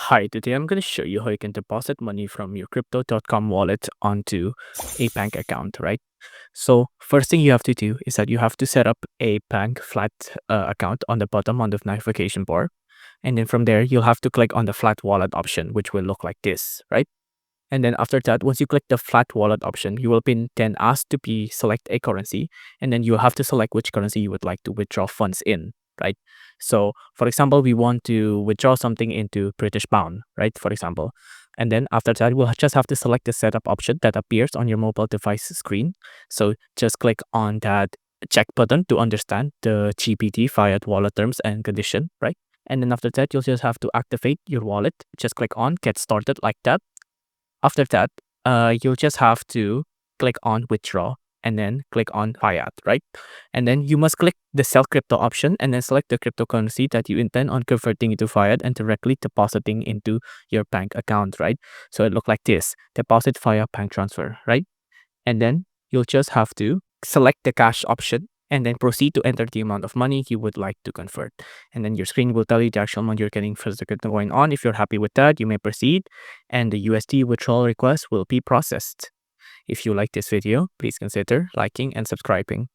Hi, today I'm going to show you how you can deposit money from your crypto.com wallet onto a bank account, right? So, first thing you have to do is that you have to set up a bank flat account on the bottom on the notification bar. And then from there, you'll have to click on the flat wallet option, which will look like this, right? And then after that, once you click the flat wallet option, you will be then asked to be select a currency, and then you have to select which currency you would like to withdraw funds in, right? So, for example, we want to withdraw something into British pound, right? For example, and then after that, we'll just have to select the setup option that appears on your mobile device screen. So just click on that check button to understand the GPT fiat wallet terms and condition, right? And then after that, you'll just have to activate your wallet. Just click on get started like that. After that, you'll just have to click on withdraw and then click on fiat, right? And then you must click the sell crypto option and then select the cryptocurrency that you intend on converting into fiat and directly depositing into your bank account, right? So it look like this, deposit via bank transfer, right? And then you'll just have to select the cash option and then proceed to enter the amount of money you would like to convert. And then your screen will tell you the actual amount you're getting for the crypto going on. If you're happy with that, you may proceed and the USD withdrawal request will be processed. If you like this video, please consider liking and subscribing.